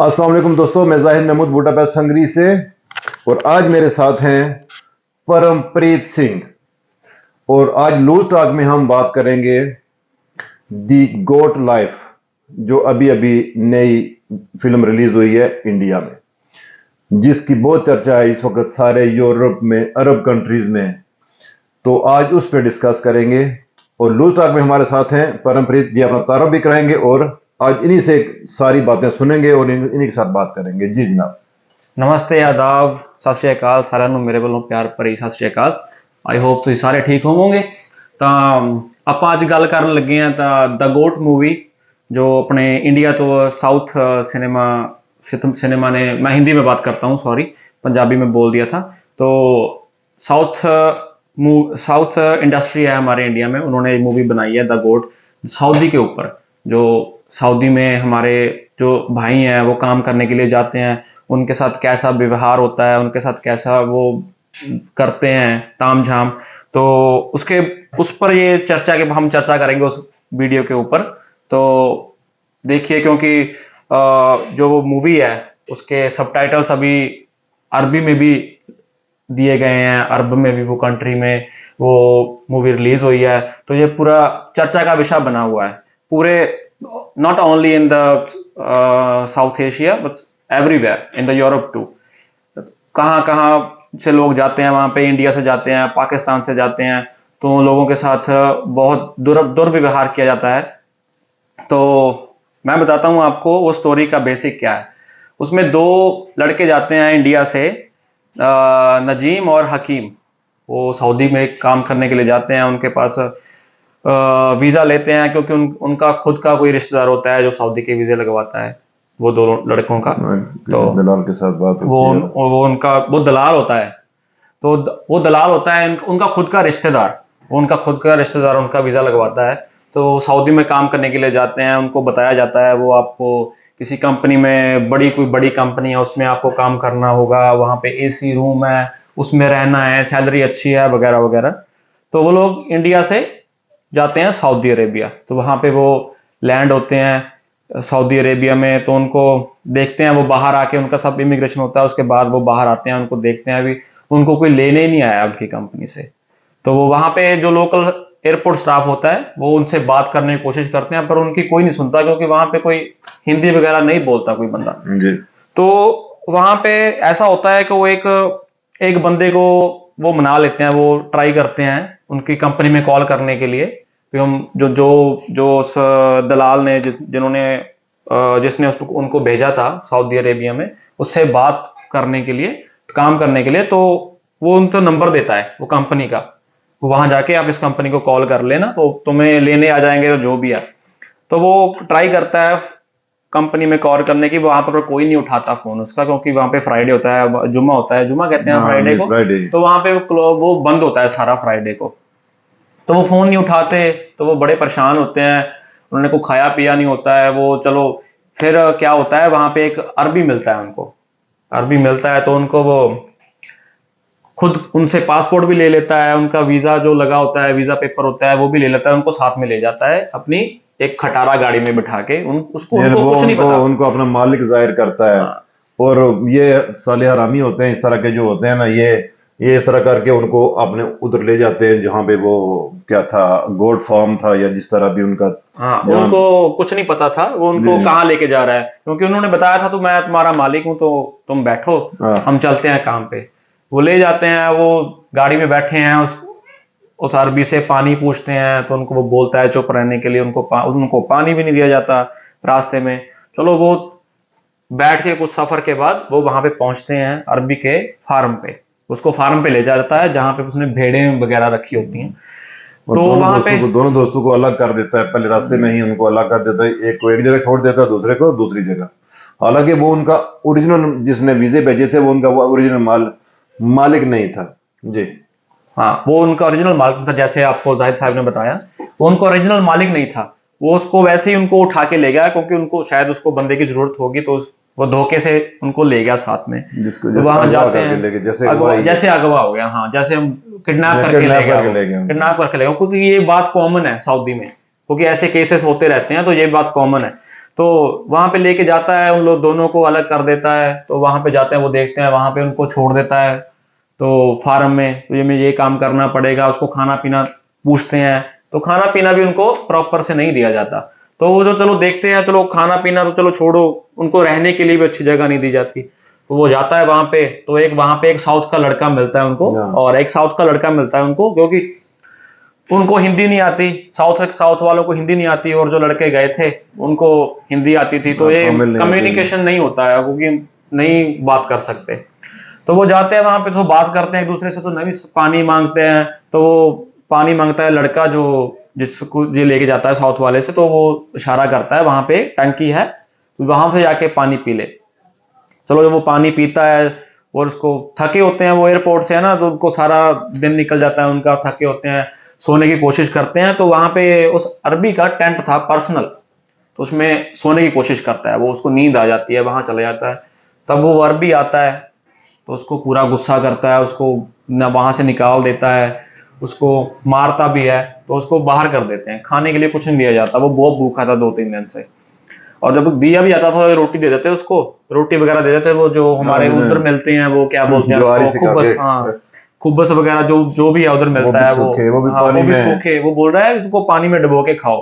अस्सलाम वालेकुम दोस्तों, मैं जाहिद महमूद बूटापेस्ट हंगरी से। और आज मेरे साथ हैं परमप्रीत सिंह। और आज लूज टॉक में हम बात करेंगे दी गोट लाइफ, जो अभी अभी नई फिल्म रिलीज हुई है इंडिया में, जिसकी बहुत चर्चा है इस वक्त सारे यूरोप में, अरब कंट्रीज में। तो आज उस पर डिस्कस करेंगे। और लूज टॉक में हमारे साथ हैं परमप्रीत जी, अपना तारुफ भी कराएंगे और आज इन्हीं से सारी बातें सुनेंगे और इन्हीं के साथ बात करेंगे। जी जनाब। नमस्ते, आदाब, सत श्री अकाल साਰਿਆਂ ਨੂੰ ਮੇਰੇ ਵੱਲੋਂ ਪਿਆਰ ਭਰੀ ਸਤਿ ਸ਼੍ਰੀ ਅਕਾਲ। ਆਈ ਹੋਪ ਤੁਸੀਂ ਸਾਰੇ ਠੀਕ ਹੋਵੋਗੇ। ਤਾਂ ਆਪਾਂ ਅੱਜ ਗੱਲ ਕਰਨ ਲੱਗੇ ਹਾਂ ਤਾਂ ਦ ਗੋਟ मूवी, जो अपने इंडिया तो साउथ सिनेमा ने, मैं हिंदी में बात करता हूँ, सॉरी, पंजाबी में बोल दिया था। तो साउथ इंडस्ट्री है हमारे इंडिया में, उन्होंने मूवी बनाई है द गोट, सऊदी के ऊपर। जो सऊदी में हमारे जो भाई हैं वो काम करने के लिए जाते हैं, उनके साथ कैसा व्यवहार होता है, उनके साथ कैसा वो करते हैं ताम झाम। तो उस पर ये चर्चा के हम चर्चा करेंगे उस वीडियो के ऊपर। तो देखिए, क्योंकि जो वो मूवी है उसके सबटाइटल्स अभी अरबी में भी दिए गए हैं, अरब में भी वो कंट्री में वो मूवी रिलीज हुई है। तो ये पूरा चर्चा का विषय बना हुआ है पूरे, not only in the South Asia but everywhere in the Europe too. कहाँ कहाँ से लोग जाते हैं वहाँ पे, इंडिया से जाते हैं, पाकिस्तान से जाते हैं, तो लोगों के साथ बहुत दुर्व्यवहार किया जाता है। तो मैं बताता हूँ आपको वो स्टोरी का बेसिक क्या है। उसमें दो लड़के जाते हैं इंडिया से, नजीम और हकीम। वो सऊदी में काम करने के लिए जाते हैं, उनके पास वीज़ा लेते हैं क्योंकि उनका खुद का कोई रिश्तेदार होता है जो सऊदी के वीज़े लगवाता है, वो दोनों लड़कों का। तो दलाल के साथ बात होती है। वो दलाल होता है। तो वो दलाल होता है उनका खुद का रिश्तेदार, उनका वीज़ा लगवाता है। तो सऊदी में काम करने के लिए जाते हैं, उनको बताया जाता है वो आपको किसी कंपनी में, कोई बड़ी कंपनी है, उसमें आपको काम करना होगा, वहाँ पे एसी रूम है, उसमें रहना है, सैलरी अच्छी है, वगैरह वगैरह। तो वो लोग इंडिया से जाते हैं सऊदी अरेबिया। तो वहाँ पे वो लैंड होते हैं सऊदी अरेबिया में। तो उनको देखते हैं, वो बाहर आके उनका सब इमिग्रेशन होता है, उसके बाद वो बाहर आते हैं, उनको देखते हैं। अभी उनको कोई लेने ही नहीं आया उनकी कंपनी से। तो वो वहाँ पे जो लोकल एयरपोर्ट स्टाफ होता है वो उनसे बात करने की कोशिश करते हैं, पर उनकी कोई नहीं सुनता क्योंकि वहाँ पे कोई हिंदी वगैरह नहीं बोलता कोई बंदा जी। तो वहाँ पे ऐसा होता है कि वो एक बंदे को वो मना लेते हैं, वो ट्राई करते हैं उनकी कंपनी में कॉल करने के लिए। फिर हम जो उस दलाल ने जिसने उनको भेजा था सऊदी अरेबिया में, उससे बात करने के लिए, काम करने के लिए। तो वो उनको नंबर देता है वो कंपनी का, वहां जाके आप इस कंपनी को कॉल कर लेना तो तुम्हें लेने आ जाएंगे, जो भी है। तो वो ट्राई करता है कंपनी में कॉल करने की, वहां पर कोई नहीं उठाता फोन उसका, क्योंकि वहां पे फ्राइडे होता है, जुम्मा होता है, जुम्मा कहते हैं फ्राइडे को। तो वहां पे वो बंद होता है सारा फ्राइडे को। तो वो फोन नहीं उठाते, तो वो बड़े परेशान होते हैं, उन्होंने को खाया पिया नहीं होता है वो। चलो फिर क्या होता है, वहां पे एक अरबी मिलता है उनको, तो उनको वो खुद उनसे पासपोर्ट भी ले लेता है, उनका वीजा जो लगा होता है, वीजा पेपर होता है, वो भी ले लेता है, उनको साथ में ले जाता है अपनी एक खटारा गाड़ी में बिठा के। उनको कुछ नहीं पता, उनको अपना मालिक जाहिर करता है। हाँ। और ये साले हरामी होते हैं इस तरह के, जो होते हैं ना, ये इस तरह करके उनको अपने उधर ले जाते हैं जहां पे वो क्या था, गोट फार्म था या जिस तरह भी उनका। हाँ, उनको कुछ नहीं पता था वो उनको कहाँ लेके जा रहा है, क्योंकि उन्होंने बताया था तो मैं तुम्हारा मालिक हूँ, तो तुम बैठो, हम चलते हैं काम पे। वो ले जाते हैं, वो गाड़ी में बैठे हैं, उस अरबी से पानी पूछते हैं, तो उनको वो बोलता है चुप रहने के लिए, उनको पानी भी नहीं दिया जाता रास्ते में। चलो वो बैठ के कुछ सफर के बाद वो वहां पे पहुंचते हैं अरबी के फार्म पे। उसको फार्म पे ले जाता है जहां पे उसने भेड़ें वगैरह रखी होती हैं। तो वहां पे दोनों दोस्तों को अलग कर देता है, पहले रास्ते में ही उनको अलग कर देता है, एक को एक जगह छोड़ देता है, दूसरे को दूसरी जगह। हालांकि वो उनका ओरिजिनल, जिसने वीजे भेजे थे, वो उनका ओरिजिनल मालिक नहीं था। जी हाँ, वो उनका ओरिजिनल मालिक था, जैसे आपको जाहिद साहब ने बताया, वो उनका ओरिजिनल मालिक नहीं था। वो उसको वैसे ही उनको उठा के ले गया, क्योंकि उनको शायद उसको बंदे की जरूरत होगी, तो वो धोखे से उनको ले गया साथ में। तो वहां जाते हैं, जैसे अगवा हो गया, हाँ, जैसे हम किडनैप करके ले गए, क्योंकि ये बात कॉमन है सऊदी में, क्योंकि ऐसे केसेस होते रहते हैं, तो ये बात कॉमन है। तो वहां पे लेके जाता है, उन लोग दोनों को अलग कर देता है। तो वहां पे जाते हैं, वो देखते हैं, वहां पे उनको छोड़ देता है तो फार्म में, तो ये काम करना पड़ेगा, उसको खाना पीना पूछते हैं, तो खाना पीना भी उनको प्रॉपर से नहीं दिया जाता। तो वो जो चलो देखते हैं, चलो खाना पीना तो चलो छोड़ो, उनको रहने के लिए भी अच्छी जगह नहीं दी जाती। तो वो जाता है वहां पे, तो वहां पे एक साउथ का लड़का मिलता है उनको, और एक साउथ का लड़का मिलता है उनको, क्योंकि उनको हिंदी नहीं आती, साउथ वालों को हिंदी नहीं आती, और जो लड़के गए थे उनको हिंदी आती थी। तो ये कम्युनिकेशन नहीं होता है, क्योंकि नहीं बात कर सकते। तो वो जाते हैं वहां पे, तो बात करते हैं एक दूसरे से, तो नहीं पानी मांगते हैं। तो वो पानी मांगता है लड़का, जो जिसको ये लेके जाता है साउथ वाले से, तो वो इशारा करता है वहां पे टंकी है, तो वहां पे जाके पानी पी ले। चलो जब वो पानी पीता है, और उसको थके होते हैं, वो एयरपोर्ट से है ना, तो उनको सारा दिन निकल जाता है उनका, थके होते हैं, सोने की कोशिश करते हैं। तो वहां पे उस अरबी का टेंट था पर्सनल, तो उसमें सोने की कोशिश करता है वो, उसको नींद आ जाती है, वहां चला जाता है। तब वो अरबी आता है, तो उसको पूरा गुस्सा करता है, उसको वहां से निकाल देता है, उसको मारता भी है, तो उसको बाहर कर देते हैं। खाने के लिए कुछ नहीं दिया जाता, वो बहुत भूखा था 2-3 दिन से। और जब दिया भी जाता था, तो रोटी दे देते उसको, रोटी वगैरह दे देते, वो जो हमारे उधर मिलते हैं, वो क्या बोलते हैं उसको, खुब्बस, हाँ खुब्बस वगैरह, जो भी है उधर मिलता है, वो भी सूखे, वो बोल रहा है उनको पानी में डुबो के खाओ।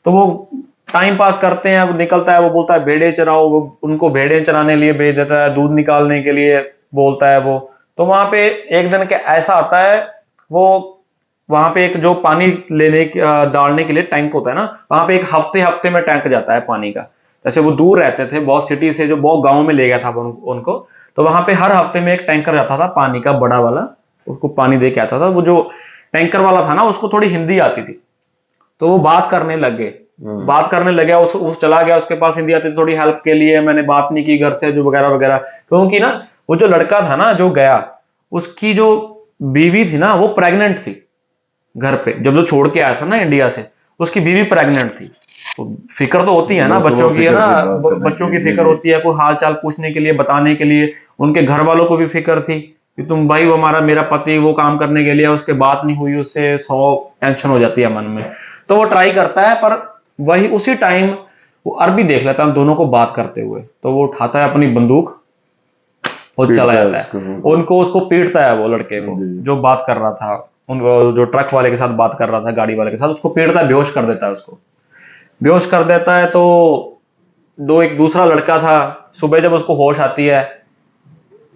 तो वो टाइम पास करते हैं, वो निकलता है, वो बोलता है भेड़े चराओ, वो उनको भेड़े चराने लिए भेज देता है, दूध निकालने के लिए बोलता है वो। तो वहां पे एक दिन के ऐसा आता है, वो वहां पे एक जो पानी डालने के लिए टैंक होता है ना, वहां पे एक हफ्ते हफ्ते में टैंक जाता है पानी का। जैसे वो दूर रहते थे बहुत सिटी से, जो बहुत गाँव में ले गया था उनको, तो वहां पे हर हफ्ते में एक टैंकर जाता था पानी का, बड़ा वाला, उसको पानी दे के आता था। वो जो टैंकर वाला था ना, उसको थोड़ी हिंदी आती थी, तो वो बात करने लग गए, बात करने लगे, उस चला गया, उसके पास हिंदी आती, थोड़ी हेल्प के लिए मैंने बात नहीं की घर से, जो वगैरह वगैरह। क्योंकि ना वो जो लड़का था ना जो गया, उसकी जो बीवी थी ना, वो प्रेग्नेंट थी घर पे, जब जो छोड़ के आया था ना इंडिया से, उसकी बीवी प्रेग्नेंट थी। तो फिक्र तो होती है ना बच्चों की, है ना, बच्चों की फिक्र होती है, कोई हाल चाल पूछने के लिए, बताने के लिए। उनके घर वालों को भी फिक्र थी कि तुम भाई, वो हमारा मेरा पति वो काम करने के लिए, उसके बात नहीं हुई, उससे 100 टेंशन हो जाती है मन में। तो वो ट्राई करता है, पर वही उसी टाइम वो अरबी देख लेता है दोनों को बात करते हुए, तो वो उठाता है अपनी बंदूक और चला जाता है, उनको उसको पीटता है, वो लड़के को जो बात कर रहा था, उनको जो ट्रक वाले के साथ बात कर रहा था, गाड़ी वाले के साथ, उसको पीटता है, बेहोश कर देता है उसको, बेहोश कर देता है। तो एक दूसरा लड़का था, सुबह जब उसको होश आती है,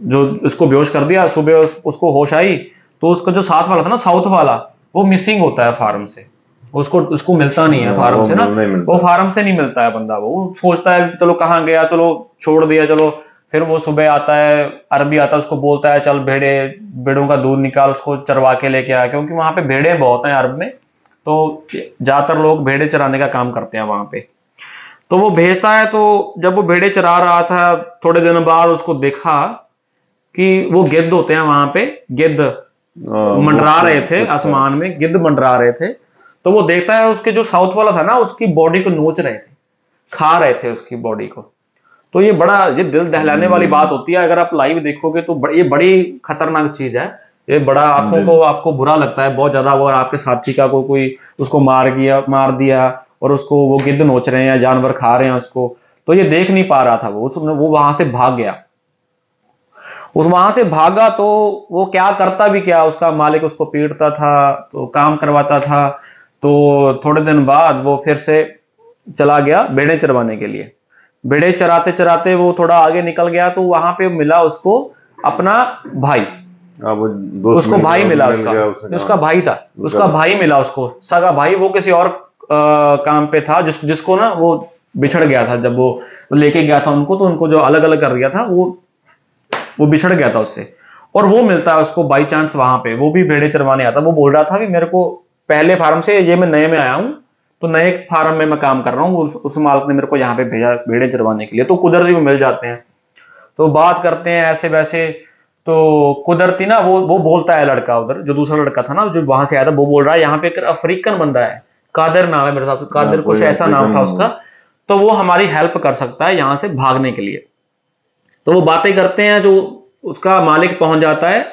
जो उसको बेहोश कर दिया, सुबह उसको होश आई, तो उसका जो साथ वाला था ना, साउथ वाला, वो मिसिंग होता है फार्म से, उसको मिलता नहीं है फार्म से ना, वो फार्म से नहीं मिलता है बंदा। वो सोचता है चलो कहाँ गया, चलो छोड़ दिया, चलो। फिर वो सुबह आता है, अरबी आता है, उसको बोलता है चल भेड़ों का दूध निकाल, उसको चरवा के लेके आया, क्योंकि वहां पे भेड़े बहुत हैं अरब में, तो ज्यादातर लोग भेड़े चराने का काम करते हैं वहां पे। तो वो भेजता है, तो जब वो भेड़े चरा रहा था, थोड़े दिन बाद उसको देखा कि वो गिद्ध होते हैं वहां पे, गिद्ध मंडरा रहे थे आसमान में, गिद्ध मंडरा रहे थे। तो वो देखता है, उसके जो साउथ वाला था ना, उसकी बॉडी को नोच रहे थे, खा रहे थे उसकी बॉडी को। तो ये दिल दहलाने वाली बात होती है, अगर आप लाइव देखोगे तो ये बड़ी खतरनाक चीज है। ये बड़ा आंखों को आपको बुरा लगता है बहुत ज्यादा, अगर आपके साथी का कोई उसको मार दिया और उसको वो गिद्ध नोच रहे हैं, जानवर खा रहे हैं उसको, तो ये देख नहीं पा रहा था वो वहां से भाग गया। वहां से भागा, तो वो क्या करता भी क्या, उसका मालिक उसको पीटता था, तो काम करवाता था। तो थोड़े दिन बाद वो फिर से चला गया भेड़ें चरवाने के लिए। भेड़े चराते चराते वो थोड़ा आगे निकल गया, तो वहां पे मिला उसको अपना भाई, उसको भाई मिला, उसका भाई था, उसका भाई मिला उसको, सगा भाई। वो किसी और काम पे था, जिसको ना वो बिछड़ गया था, जब वो लेके गया था उनको, तो उनको जो अलग अलग कर दिया था, वो बिछड़ गया था उससे। और वो मिलता है उसको बाई चांस वहां पे, वो भी भेड़े चरवाने आता। वो बोल रहा था कि मेरे को पहले फार्म से, ये मैं नए में आया हूँ, तो नए फार्म में मैं काम कर रहा हूँ, उस मालिक ने मेरे को यहाँ पे भेजा भेड़े चरवाने के लिए। तो कुदरती वो मिल जाते हैं, तो बात करते हैं ऐसे वैसे। तो कुदरती ना वो बोलता है, लड़का उधर जो दूसरा लड़का था ना, जो वहां से आया था, वो बोल रहा है यहाँ पे एक अफ्रीकन बंदा है, कादर नाम है मेरे साथ, कादर कुछ ऐसा नाम था उसका, तो वो हमारी हेल्प कर सकता है यहाँ से भागने के लिए। तो वो बातें करते हैं, जो उसका मालिक पहुंच जाता है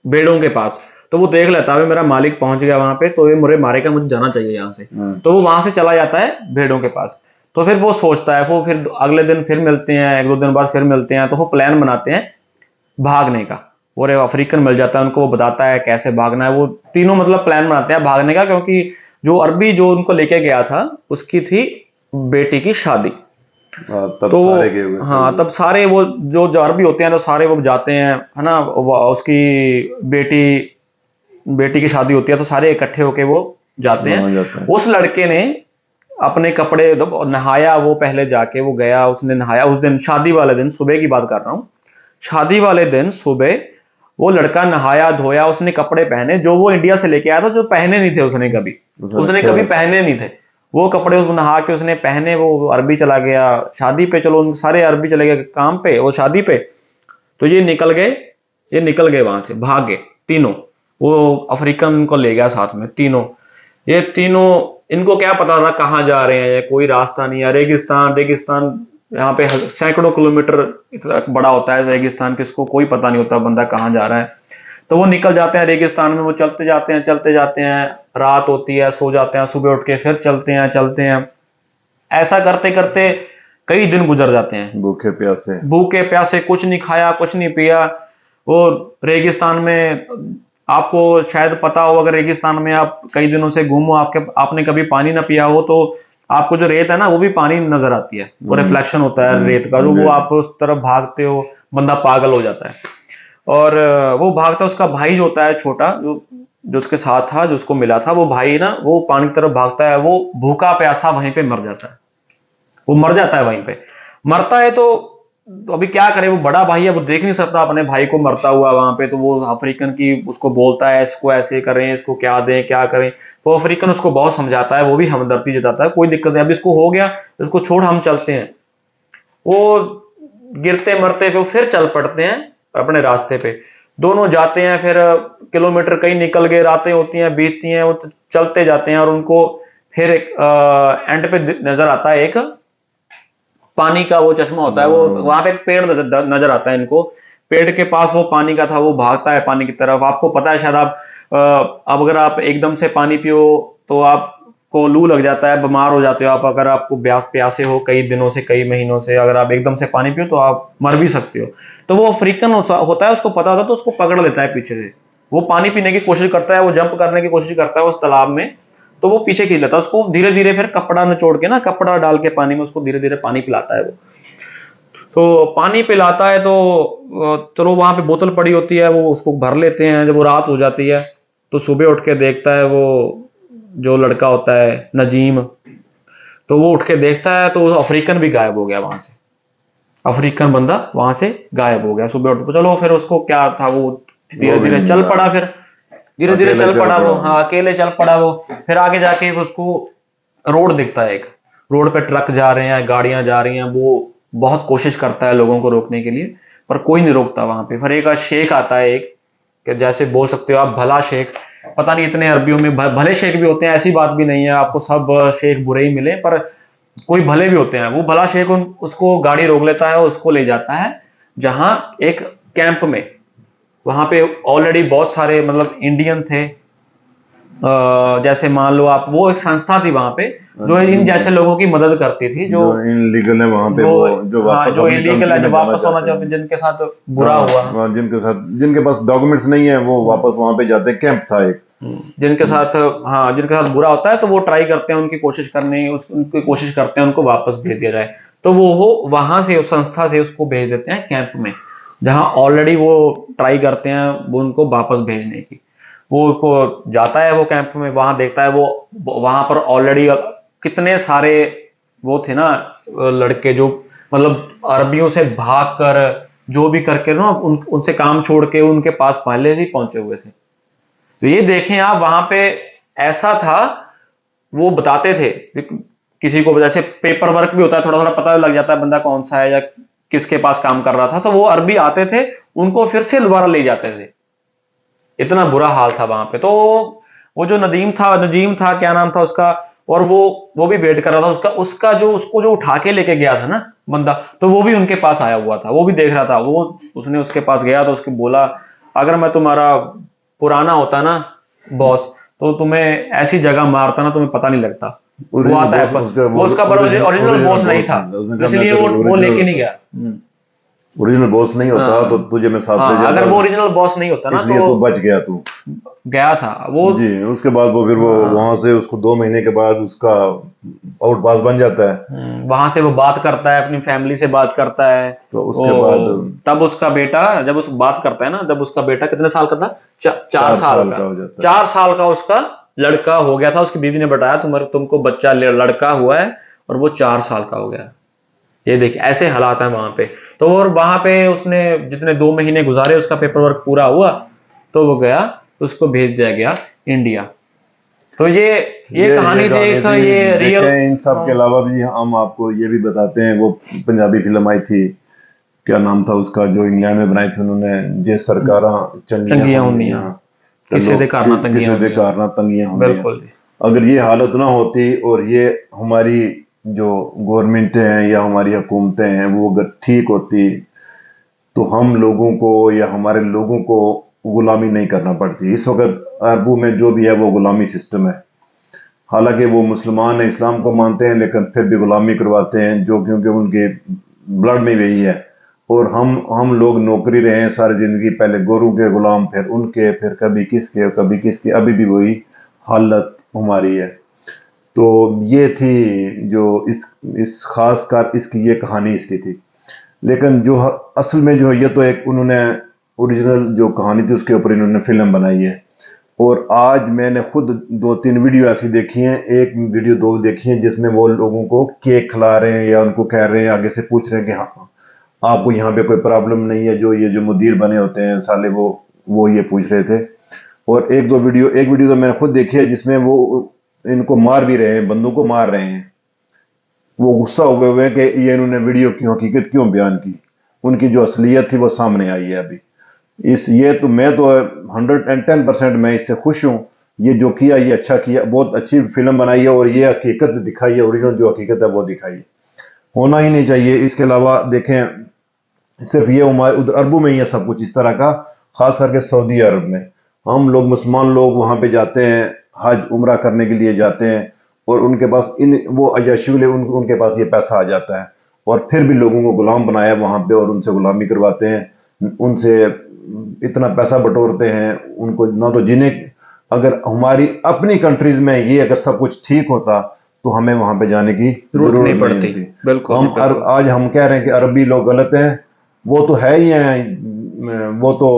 भेड़ों के पास, तो वो देख लेता है मेरा मालिक पहुंच गया वहां पे, तो ये मुझे मारेगा, मुझे जाना चाहिए यहाँ से। तो वो वहां से चला जाता है भेड़ों के पास। तो फिर वो सोचता है, वो फिर अगले दिन फिर मिलते हैं, एक दो दिन बाद फिर मिलते हैं, तो वो प्लान बनाते हैं भागने का। और एक अफ्रीकन मिल जाता है उनको, वो बताता है कैसे भागना है। वो तीनों मतलब प्लान बनाते हैं भागने का, क्योंकि जो अरबी जो उनको लेके गया था उसकी थी बेटी की शादी। तब तो सारे गए हुए थे। हाँ, तब सारे वो जो अरबी होते हैं तो सारे वो जाते हैं, है ना, उसकी बेटी बेटी की शादी होती है तो सारे इकट्ठे होके वो जाते वहाँ हैं। जाते हैं। उस लड़के ने अपने कपड़े नहाया, वो पहले जाके वो गया, उसने नहाया उस दिन, शादी वाले दिन, सुबह की बात कर रहा हूँ। शादी वाले दिन सुबह वो लड़का नहाया धोया, उसने कपड़े पहने जो वो इंडिया से लेके आया था, जो पहने नहीं थे उसने कभी, उसने कभी पहने नहीं थे वो कपड़े। उसको नहा के उसने पहने, वो अरबी चला गया शादी पे। चलो सारे अरबी चले गए काम पे, वो शादी पे। तो ये निकल गए वहां से, भाग गए तीनों। वो अफ्रीकन को ले गया साथ में तीनों। ये तीनों, इनको क्या पता था कहाँ जा रहे हैं, ये कोई रास्ता नहीं है, रेगिस्तान रेगिस्तान, यहाँ पे सैकड़ों किलोमीटर इतना बड़ा होता है रेगिस्तान, किसको कोई पता नहीं होता बंदा कहाँ जा रहा है। तो वो निकल जाते हैं रेगिस्तान में, वो चलते जाते हैं, रात होती है, सो जाते हैं, सुबह उठ के फिर चलते हैं। ऐसा करते करते कई दिन गुजर जाते हैं, भूखे प्यासे, कुछ नहीं खाया कुछ नहीं पिया। वो रेगिस्तान में, आपको शायद पता हो, अगर रेगिस्तान में आप कई दिनों से घूमो, आपने कभी पानी ना पिया हो, तो आपको जो रेत है ना वो भी पानी नजर आती है, वो रिफ्लेक्शन होता है रेत का, जो वो आप उस तरफ भागते हो, बंदा पागल हो जाता है। और वो भागता है, उसका भाई जो होता है छोटा, जो उसके साथ था, जो उसको मिला था, वो भाई ना वो पानी की तरफ भागता है, वो भूखा प्यासा वहीं पे मर जाता है, वो मर जाता है वहीं पे। मरता है तो अभी क्या करे, वो बड़ा भाई है, वो देख नहीं सकता अपने भाई को मरता हुआ वहां पे। तो वो अफ्रीकन की उसको बोलता है, इसको ऐसे करें, इसको क्या दें क्या करें। वो अफ्रीकन उसको बहुत समझाता है, वो भी हमदर्दी जताता है, कोई दिक्कत नहीं, अब इसको हो गया, इसको छोड़ हम चलते हैं। वो गिरते मरते फिर चल पड़ते हैं अपने रास्ते पे। दोनों जाते हैं, फिर किलोमीटर कई निकल गए, रातें होती हैं बीतती हैं, वो चलते जाते हैं, और उनको फिर एंड पे नजर आता है एक पानी का वो चश्मा होता है, वो वहां पे एक पेड़ नजर आता है इनको। पेड़ के पास वो पानी का था, वो भागता है पानी की तरफ। आपको पता है शायद, आप अब अगर आप एकदम से पानी पियो तो आपको लू लग जाता है, बीमार हो जाते हो आप। अगर आपको प्यासे हो कई दिनों से, कई महीनों से, अगर आप एकदम से पानी पियो तो आप मर भी सकते हो। तो वो अफ्रीकन होता है, उसको पता होता है, तो उसको पकड़ लेता है पीछे से। वो पानी पीने की कोशिश करता है, वो जंप करने की कोशिश करता है उस तालाब में, तो वो पीछे खींच लेता है उसको। धीरे धीरे फिर कपड़ा निचोड़ के ना, कपड़ा डाल के पानी में उसको धीरे धीरे पानी पिलाता है वो। तो पानी पिलाता है तो चलो वहां पे बोतल पड़ी होती है, वो उसको भर लेते हैं। जब वो रात हो जाती है तो सुबह उठ के देखता है वो जो लड़का होता है नजीम, तो वो उठ के देखता है तो अफ्रीकन भी गायब हो गया वहां से। अफ्रीकन बंदा वहां से गायब हो गया सुबह उठ। चलो फिर उसको क्या था, वो धीरे धीरे चल पड़ा, फिर धीरे धीरे चल पड़ा वो, हाँ अकेले चल पड़ा वो। फिर आगे जाके उसको रोड दिखता है, एक रोड पे ट्रक जा रहे हैं, गाड़ियां जा रही हैं। वो बहुत कोशिश करता है लोगों को रोकने के लिए, पर कोई नहीं रोकता वहां पे। फिर एक शेख आता है, एक कि जैसे बोल सकते हो आप भला शेख, पता नहीं इतने अरबियों में भले शेख भी होते हैं, ऐसी बात भी नहीं है आपको सब शेख बुरे ही मिले, पर कोई भले भी होते हैं। वो भला शेख उसको गाड़ी रोक लेता है, उसको ले जाता है जहां एक कैंप में, वहां पे ऑलरेडी बहुत सारे मतलब इंडियन थे। जैसे मान लो आप, वो एक संस्था थी वहां पे जो इन जैसे लोगों की मदद करती थी, जो इनलीगल है वहां पे, जो इलीगल है, जो वापस होना चाहते, जिनके साथ बुरा हुआ, जिनके पास डॉक्यूमेंट्स नहीं है, वो वापस वहां पे जाते। कैंप था एक, जिनके साथ, हाँ जिनके साथ बुरा होता है, तो वो ट्राई करते हैं, उनकी कोशिश करते हैं उनको वापस भेज दिया जाए। तो वो वहां से, उस संस्था से उसको भेज देते हैं कैंप में, जहां ऑलरेडी वो ट्राई करते हैं वो उनको वापस भेजने की। वो जाता है वो कैंप में, वहां देखता है वो वहां पर ऑलरेडी कितने सारे वो थे ना लड़के, जो मतलब अरबियों से भाग कर जो भी करके ना उनसे काम छोड़ के उनके पास पहले से ही पहुंचे हुए थे। तो ये देखें आप, वहां पे ऐसा था, वो बताते थे किसी को, जैसे पेपर वर्क भी होता है, थोड़ा थोड़ा पता लग जाता है बंदा कौन सा है या किसके पास काम कर रहा था। तो वो अरबी आते थे, उनको फिर से दोबारा ले जाते थे। इतना बुरा हाल था वहां पे। तो वो जो नजीम था, क्या नाम था उसका, और वो भी वेट कर रहा था उसका उसको जो उठा के लेके गया था ना बंदा, तो वो भी उनके पास आया हुआ था, वो भी देख रहा था। उसने उसके पास गया तो उसके बोला, अगर मैं तुम्हारा पुराना होता ना बॉस, तो तुम्हें ऐसी जगह मारता ना, तुम्हें पता नहीं लगता। वो आता है, वो उसका ओरिजिनल बॉस नहीं था, इसलिए वो लेके नहीं गया। ओरिजिनल बॉस नहीं होता तो तुझे मैं साथ ले जाता, अगर वो ओरिजिनल बॉस नहीं होता ना इसलिए तो बच गया तू। गया था वो जी। उसके बाद वो फिर वो वहां से उसको 2 महीने के बाद उसका आउटपास बन जाता है। वहां से वो बात करता है, अपनी फैमिली से बात करता है। तो उसके बाद तब उसका बेटा, जब उस बात करता है ना, जब उसका बेटा कितने साल का था, 4 साल का हो जाता है। 4 साल का उसका लड़का हो गया था। उसकी बीवी ने बताया तुमको बच्चा लड़का हुआ है, और वो 4 साल का हो गया। ये देखिए ऐसे हालात है वहां पे। तो और वहां पे उसने जितने 2 महीने गुजारे, उसका पेपर वर्क पूरा हुआ, तो वो गया, उसको भेज दिया गया इंडिया। तो ये कहानी थी, ये रियल। इन सब के अलावा भी हम आपको ये भी बताते हैं, वो पंजाबी फिल्म आई थी, क्या नाम था उसका, जो इंग्लैंड में बनाई थी उन्होंने, जे सरकारा चंगियां होंदियां, किसे दे कारना तंगियां होंदियां। बिल्कुल। अगर ये हालत ना होती और ये हमारी जो गवर्नमेंट हैं या हमारी हुकूमतें हैं वो अगर ठीक होती, तो हम लोगों को या हमारे लोगों को गुलामी नहीं करना पड़ती। इस वक्त अरबों में जो भी है वो गुलामी सिस्टम है। हालांकि वो मुसलमान हैं, इस्लाम को मानते हैं, लेकिन फिर भी गुलामी करवाते हैं, जो क्योंकि उनके ब्लड में वही है। और हम लोग नौकरी रहे हैं सारी ज़िंदगी, पहले गोरों के गुलाम, फिर उनके, फिर कभी किसके, अभी भी वही हालत हमारी है। तो ये थी जो इस खास कर इसकी ये कहानी इसकी थी। लेकिन जो असल में जो है, ये तो एक उन्होंने ओरिजिनल जो कहानी थी उसके ऊपर इन्होंने फिल्म बनाई है। और आज मैंने खुद 2-3 वीडियो ऐसी देखी हैं, एक वीडियो 2 देखी हैं, जिसमें वो लोगों को केक खिला रहे हैं या उनको कह रहे हैं, आगे से पूछ रहे हैं कि हाँ आपको यहाँ पे कोई प्रॉब्लम नहीं है। जो ये जो मुदीर बने होते हैं साले, वो ये पूछ रहे थे। और एक वीडियो तो मैंने खुद देखी है, जिसमें वो इनको मार भी रहे हैं, बंदों को मार रहे हैं। वो गुस्सा हुए हैं कि ये इन्होंने वीडियो की हकीकत क्यों बयान की। उनकी जो असलियत थी वो सामने आई है अभी। ये तो मैं तो 110% मैं इससे खुश हूँ। ये जो किया ये अच्छा किया, बहुत अच्छी फिल्म बनाई है, और ये हकीकत दिखाई है, ओरिजिनल जो हकीकत है वो दिखाई है। होना ही नहीं चाहिए। इसके अलावा देखें, सिर्फ ये हमारे उधर अरबों में ही है सब कुछ इस तरह का, खास करके सऊदी अरब में। हम लोग मुसलमान लोग वहाँ पे जाते हैं, हज उम्रा करने के लिए जाते हैं, और उनके पास वो अय्याशुल उनके पास ये पैसा आ जाता है, और फिर भी लोगों को गुलाम बनाया वहाँ पे, और उनसे गुलामी करवाते हैं, उनसे इतना पैसा बटोरते हैं उनको ना। तो जिन्हें अगर हमारी अपनी कंट्रीज में ये अगर सब कुछ ठीक होता तो हमें वहां पे जाने की जरूरत नहीं पड़ती। बिल्कुल। आज हम कह रहे हैं कि अरबी लोग गलत हैं, वो तो है ही हैं, वो तो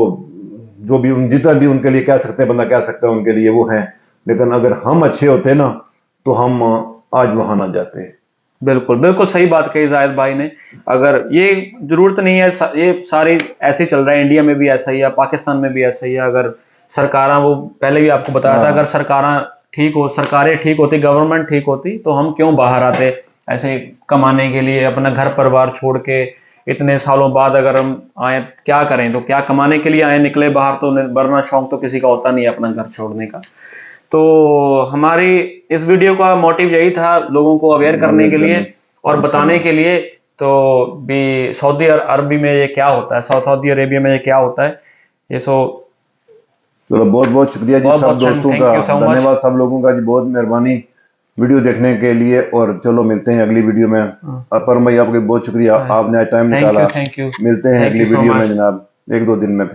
जो भी जितना भी उनके लिए कह सकते हैं, बंदा कह सकता है उनके लिए वो है। लेकिन अगर हम अच्छे होते ना तो हम आज वहां ना जाते। बिल्कुल बिल्कुल सही बात कही जायद भाई ने। अगर ये जरूरत नहीं है, ये सारे ऐसे चल रहा है, इंडिया में भी ऐसा ही है, पाकिस्तान में भी ऐसा ही है। अगर सरकारें, वो पहले भी आपको बताया था, अगर सरकारें ठीक होती, गवर्नमेंट ठीक होती, तो हम क्यों बाहर आते ऐसे कमाने के लिए, अपना घर परिवार छोड़ के इतने सालों बाद अगर हम आए, क्या करें, तो क्या कमाने के लिए आए, निकले बाहर, तो वरना शौक तो किसी का होता नहीं है अपना घर छोड़ने का। तो हमारी इस वीडियो का मोटिव यही था, लोगों को अवेयर करने के लिए और बताने के लिए। तो भी सऊदी अरबी में ये क्या होता है, सऊदी अरेबिया में ये क्या होता है, ये चलो बहुत बहुत शुक्रिया जी, सब दोस्तों का धन्यवाद, सब लोगों का जी, बहुत मेहरबानी वीडियो देखने के लिए। और चलो मिलते हैं अगली वीडियो में। परम भाई आपके बहुत शुक्रिया, आपने आज टाइम निकाला। मिलते हैं अगली वीडियो में जनाब, 1-2 दिन में।